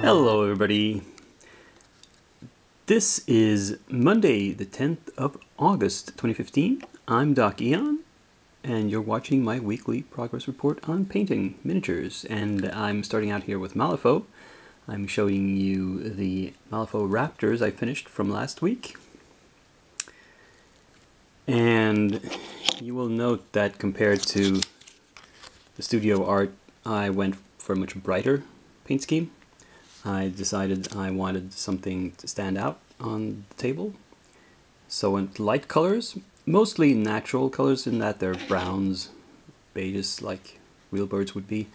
Hello everybody. This is Monday the 10th of August 2015. I'm Doc Eon and you're watching my weekly progress report on painting miniatures, and I'm starting out here with Malifaux. I'm showing you the Malifaux Raptors I finished from last week. And you will note that compared to the studio art, I went for a much brighter paint scheme. I decided I wanted something to stand out on the table. So I went light colors, mostly natural colors in that they're browns, beiges like real birds would be.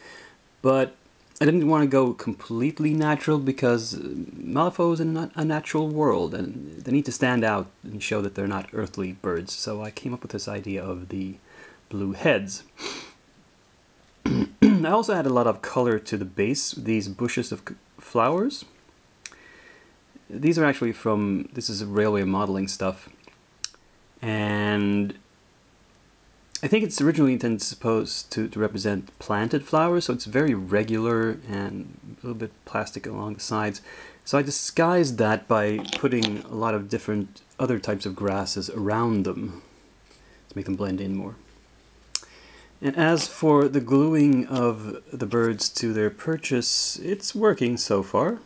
But I didn't want to go completely natural because Malifaux is in a natural world and they need to stand out and show that they're not earthly birds. So I came up with this idea of the blue heads. I also had a lot of color to the base, these bushes of flowers. These are actually from, this is railway modeling stuff, and I think it's originally intended supposed to represent planted flowers, so it's very regular and a little bit plastic along the sides. So I disguised that by putting a lot of different other types of grasses around them to make them blend in more. And as for the gluing of the birds to their perches, it's working so far.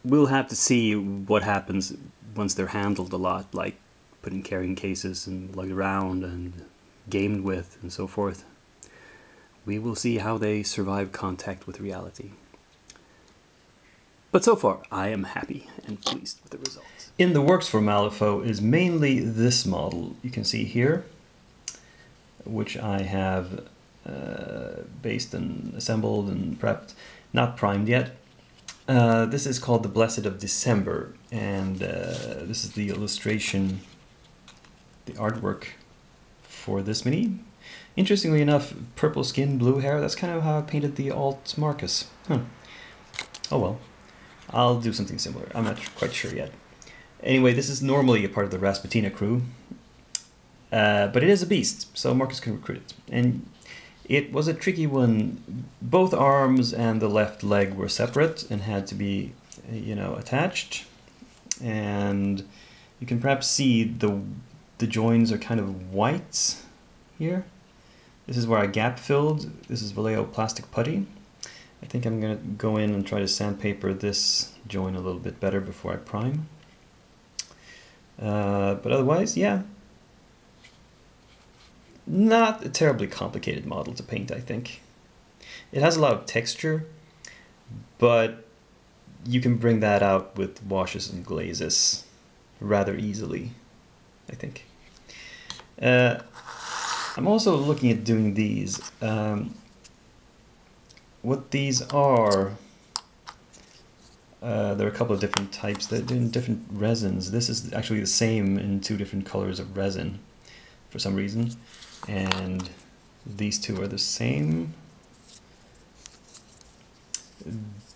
We'll have to see what happens once they're handled a lot, like put in carrying cases and lugged around and gamed with and so forth. We will see how they survive contact with reality. But so far, I am happy and pleased with the results. In the works for Malifaux is mainly this model you can see here, which I have based and assembled and prepped, not primed yet. This is called the Blessed of December, and this is the illustration, the artwork for this mini. Interestingly enough, purple skin, blue hair, that's kind of how I painted the Alt Marcus. Oh well, I'll do something similar, I'm not quite sure yet. Anyway, this is normally a part of the Rasputina crew. But it is a beast, so Marcus can recruit it. And it was a tricky one. Both arms and the left leg were separate and had to be, attached. And you can perhaps see the joins are kind of white here. This is where I gap filled. This is Vallejo plastic putty. I think I'm going to go in and try to sandpaper this join a little bit better before I prime. But otherwise, yeah. Not a terribly complicated model to paint, I think. It has a lot of texture, but you can bring that out with washes and glazes rather easily, I think. I'm also looking at doing these. What these are, there are a couple of different types. They're in different resins. This is actually the same in two different colors of resin for some reason. And these two are the same.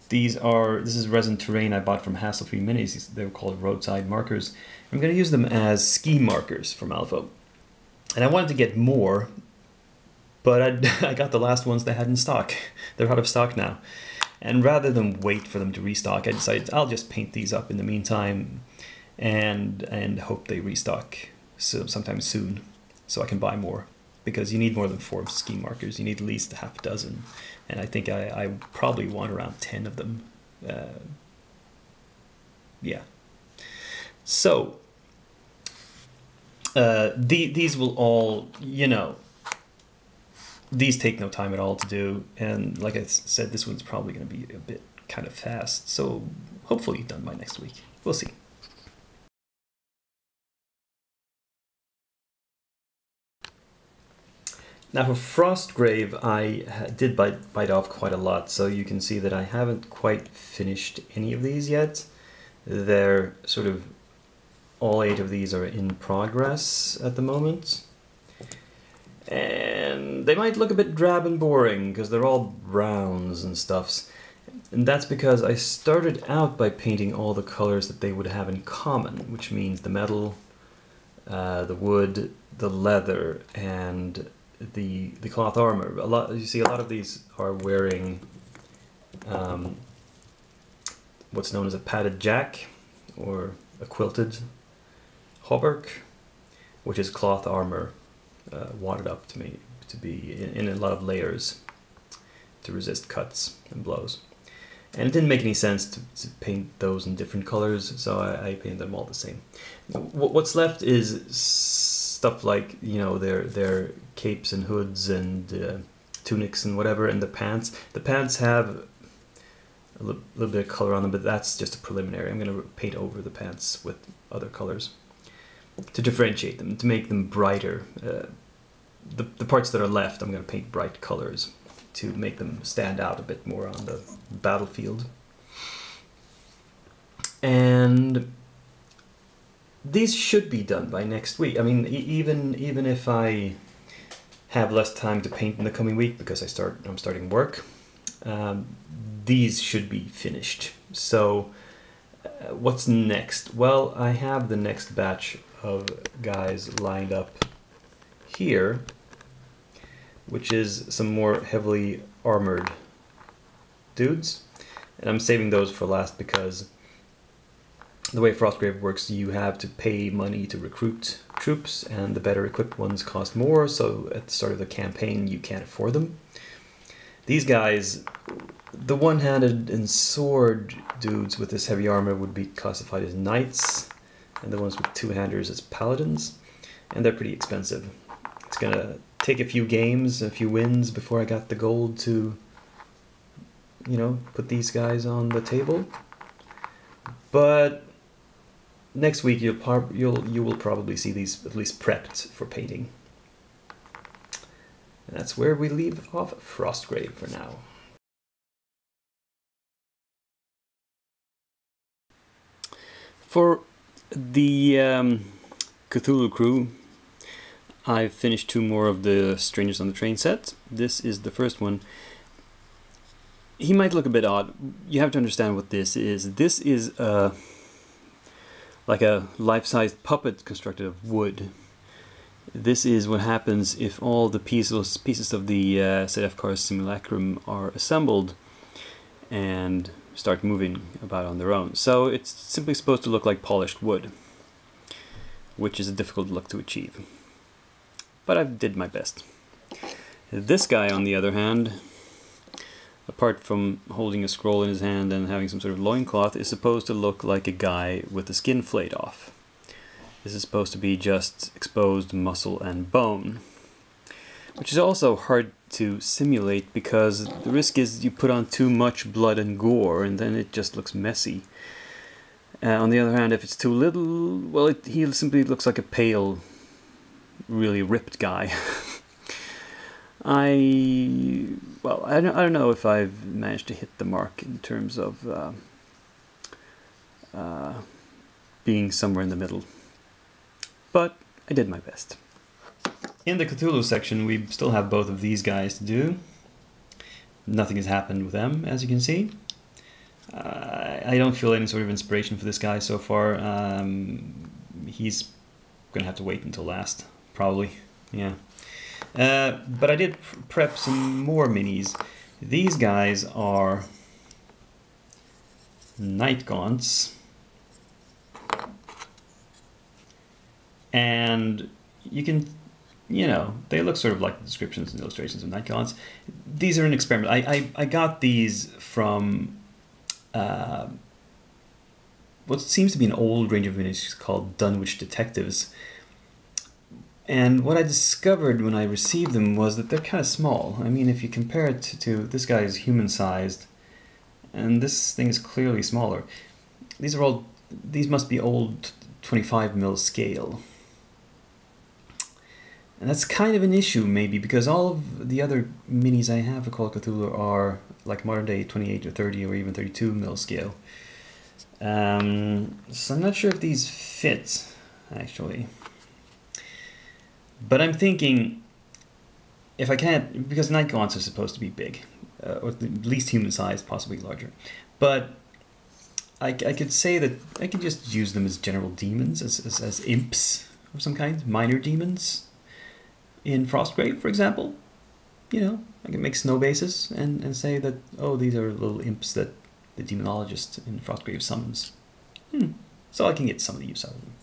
This is resin terrain I bought from Hassle-Free Minis. They were called roadside markers. I'm going to use them as ski markers for Malifaux. And I wanted to get more, but I got the last ones they had in stock. They're out of stock now. And rather than wait for them to restock, I decided I'll just paint these up in the meantime and hope they restock sometime soon so I can buy more. Because you need more than 4 ski markers, you need at least a half a dozen, and I think I probably want around 10 of them. Yeah. So these will all, these take no time at all to do, and like I said, this one's probably going to be a bit kind of fast. So hopefully done by next week. We'll see. Now for Frostgrave, I did bite off quite a lot, so you can see that I haven't quite finished any of these yet. They're sort of, all 8 of these are in progress at the moment. And they might look a bit drab and boring, because they're all browns and stuffs. And that's because I started out by painting all the colors that they would have in common, which means the metal, the wood, the leather, and the cloth armor. You see a lot of these are wearing what's known as a padded jack, or a quilted hauberk, which is cloth armor wadded up to be in a lot of layers to resist cuts and blows. And it didn't make any sense to paint those in different colors, so I painted them all the same. What's left is stuff like, you know, their capes and hoods and tunics and whatever, and the pants. The pants have a little bit of color on them, but that's just a preliminary. I'm going to paint over the pants with other colors to differentiate them, to make them brighter. The parts that are left, I'm going to paint bright colors to make them stand out a bit more on the battlefield. And these should be done by next week. I mean, even if I have less time to paint in the coming week because I'm starting work, these should be finished. So what's next? Well, I have the next batch of guys lined up here, which is some more heavily armored dudes. And I'm saving those for last because the way Frostgrave works, you have to pay money to recruit troops, and the better equipped ones cost more, so at the start of the campaign you can't afford them. These guys, the one-handed and sword dudes with this heavy armor would be classified as knights, and the ones with two-handers as paladins, and they're pretty expensive. It's gonna take a few games, a few wins before I got the gold to, you know, put these guys on the table. But next week you will probably see these at least prepped for painting. And that's where we leave off Frostgrave for now. For the Cthulhu crew, I've finished 2 more of the Strangers on the Train set. This is the first one. He might look a bit odd. You have to understand what this is. This is like a life-sized puppet constructed of wood. This is what happens if all the pieces of the Sedefkar's simulacrum are assembled and start moving about on their own. So it's simply supposed to look like polished wood, which is a difficult look to achieve. But I did my best. This guy, on the other hand, apart from holding a scroll in his hand and having some sort of loincloth, is supposed to look like a guy with the skin flayed off. This is supposed to be just exposed muscle and bone, which is also hard to simulate because the risk is you put on too much blood and gore and then it just looks messy. On the other hand, if it's too little, well, he simply looks like a pale, really ripped guy. I don't know if I've managed to hit the mark in terms of being somewhere in the middle, but I did my best. In the Cthulhu section, we still have both of these guys to do. Nothing has happened with them, as you can see. I don't feel any sort of inspiration for this guy so far. He's going to have to wait until last, probably. Yeah. But I did prep some more minis. These guys are Night Gaunts. And you can, you know, they look sort of like the descriptions and illustrations of Night Gaunts. These are an experiment. I got these from what seems to be an old range of minis called Dunwich Detectives. And what I discovered when I received them was that they're kind of small. I mean, if you compare it to this guy is human-sized, and this thing is clearly smaller. These must be old 25mm scale. And that's kind of an issue, maybe, because all of the other minis I have for Call of Cthulhu are like modern-day 28 or 30 or even 32mm scale. So I'm not sure if these fit, actually. But I'm thinking, if I can't, because Night Gaunts are supposed to be big, or at least human-sized, possibly larger. But I could say that I could just use them as general demons, as imps of some kind, minor demons. In Frostgrave, for example, you know, I can make snow bases and say that, oh, these are little imps that the demonologist in Frostgrave summons. So I can get some of the use out of them.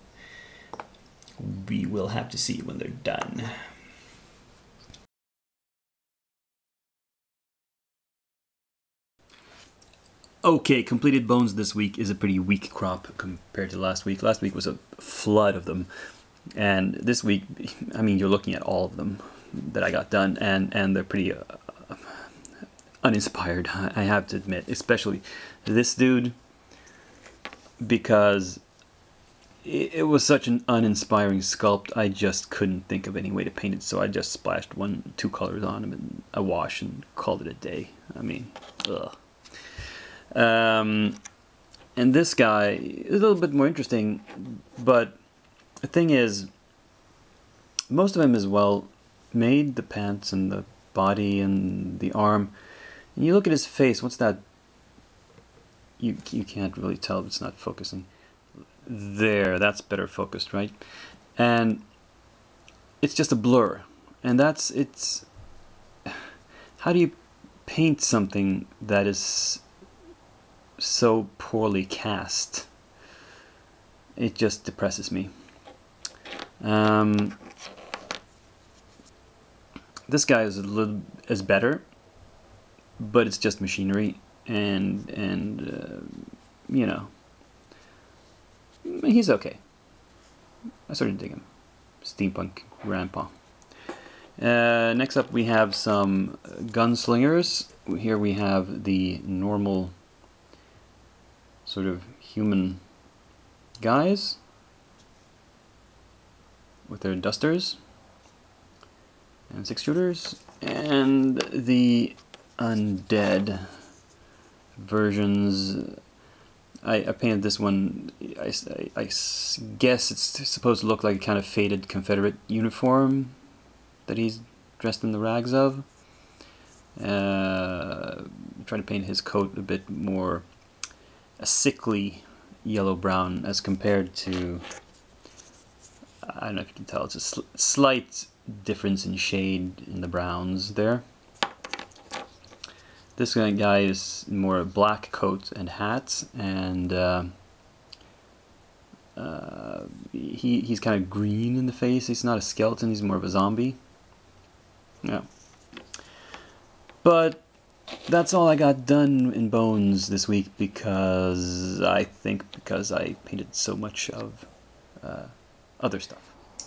We will have to see when they're done. Okay, completed bones this week is a pretty weak crop compared to last week. Last week was a flood of them. And this week, I mean, you're looking at all of them that I got done, and they're pretty uninspired, I have to admit. Especially this dude, because it was such an uninspiring sculpt, I just couldn't think of any way to paint it, so I just splashed 2 colors on him in a wash and called it a day. I mean, ugh. And this guy is a little bit more interesting, but the thing is, most of him is well made, the pants and the body and the arm. And you look at his face, what's that? You can't really tell if it's not focusing. There, that's better focused, right? And it's just a blur. And it's... How do you paint something that is so poorly cast? It just depresses me. This guy is a little better, but it's just machinery, and you know, he's okay. I sort of dig him. Steampunk grandpa. Next up we have some gunslingers. Here we have the normal sort of human guys with their dusters and 6-shooters, and the undead versions. I painted this one. I guess it's supposed to look like a kind of faded Confederate uniform that he's dressed in the rags of. Trying to paint his coat a bit more a sickly yellow-brown as compared to, I don't know if you can tell, it's a slight difference in shade in the browns there. This guy is more a black coat and hat, and he's kind of green in the face. He's not a skeleton, he's more of a zombie. Yeah. But that's all I got done in bones this week, because I painted so much of other stuff.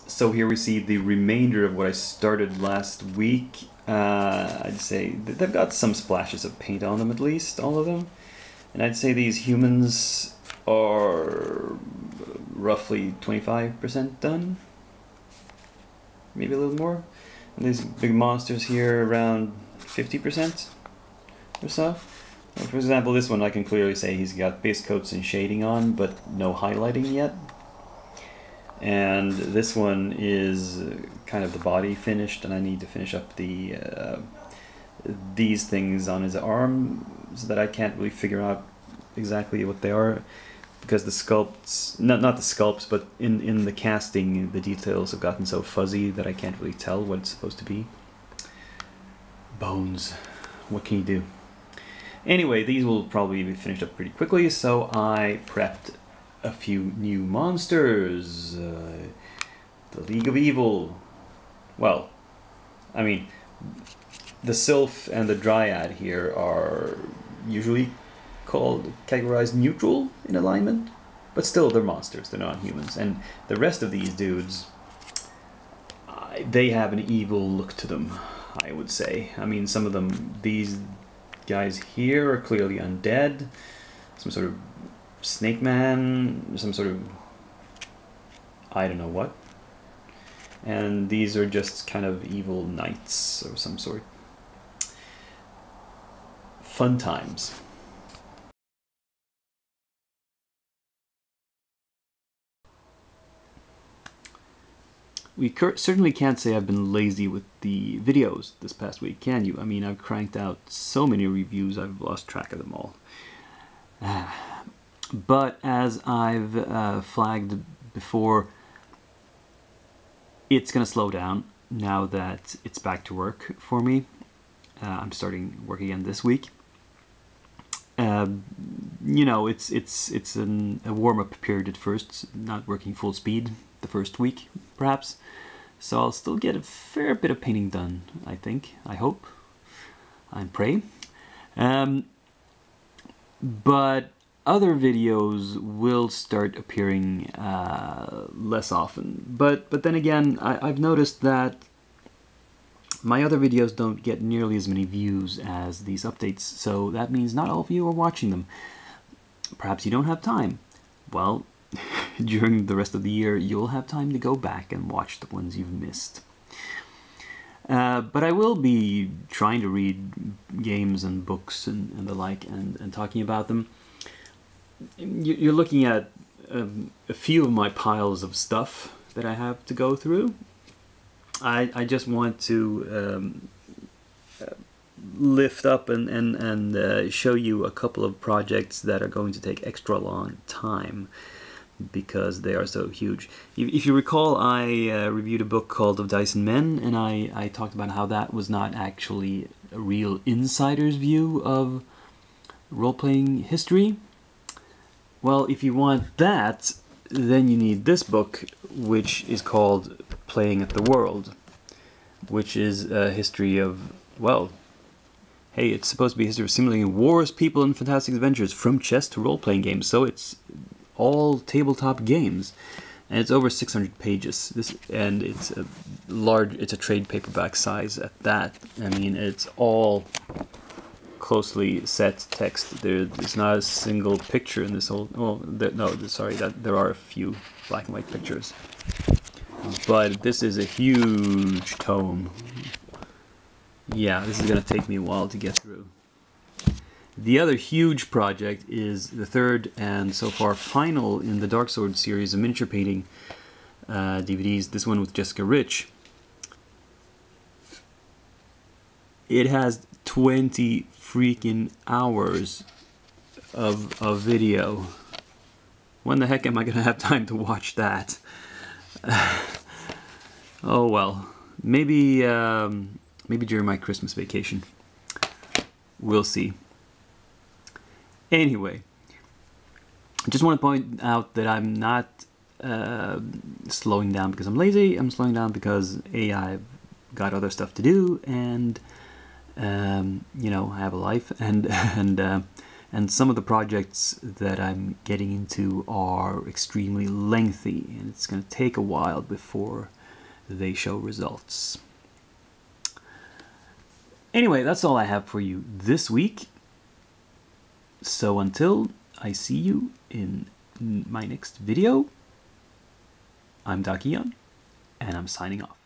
So here we see the remainder of what I started last week. I'd say they've got some splashes of paint on them, at least, all of them. And I'd say these humans are roughly 25% done. Maybe a little more. And these big monsters here around 50% or so. For example, this one I can clearly say he's got base coats and shading on, but no highlighting yet. And this one is kind of the body finished, and I need to finish up the these things on his arms that I can't really figure out exactly what they are, because the sculpts, not the sculpts, but in the casting, the details have gotten so fuzzy that I can't really tell what it's supposed to be. Bones, what can you do? Anyway, these will probably be finished up pretty quickly, so I prepped a few new monsters. The League of Evil. Well, I mean, the Sylph and the Dryad here are usually categorized neutral in alignment, but still they're monsters, they're not humans. And the rest of these dudes, they have an evil look to them, I would say. I mean, some of them, these guys here are clearly undead, some sort of snake man, some sort of, I don't know what. And these are just kind of evil knights of some sort. Fun times. We certainly can't say I've been lazy with the videos this past week, can you? I mean, I've cranked out so many reviews, I've lost track of them all. But as I've flagged before, it's going to slow down now that it's back to work for me. I'm starting work again this week. you know, it's a warm-up period at first, not working full speed the first week, perhaps. So I'll still get a fair bit of painting done, I think, I hope, and pray. But other videos will start appearing less often. But then again, I've noticed that my other videos don't get nearly as many views as these updates, so that means not all of you are watching them. Perhaps you don't have time. Well, during the rest of the year, you'll have time to go back and watch the ones you've missed. But I will be trying to read games and books and the like, and talking about them. You're looking at a few of my piles of stuff that I have to go through. I just want to lift up and show you a couple of projects that are going to take extra long time because they are so huge. If you recall, I reviewed a book called Of Dice and Men, and I talked about how that was not actually a real insider's view of role-playing history. Well, if you want that, then you need this book, which is called Playing at the World, which is a history of, well, hey, it's supposed to be a history of simulating wars, people, and fantastic adventures, from chess to role-playing games, so it's all tabletop games, and it's over 600 pages. And it's a trade paperback size at that. I mean, it's all closely set text. There's not a single picture in this whole. Oh, sorry, there are a few black and white pictures, but this is a huge tome. Yeah, this is gonna take me a while to get through. The other huge project is the third and so far final in the Dark Sword series of miniature painting DVDs, this one with Jessica Rich. It has 20 freaking hours of video. When the heck am I gonna have time to watch that? Oh well, maybe during my Christmas vacation. We'll see. Anyway, I just want to point out that I'm not slowing down because I'm lazy. I'm slowing down because I've got other stuff to do, and you know, I have a life, and some of the projects that I'm getting into are extremely lengthy, and it's going to take a while before they show results. Anyway, that's all I have for you this week. So until I see you in my next video, I'm Dakian, and I'm signing off.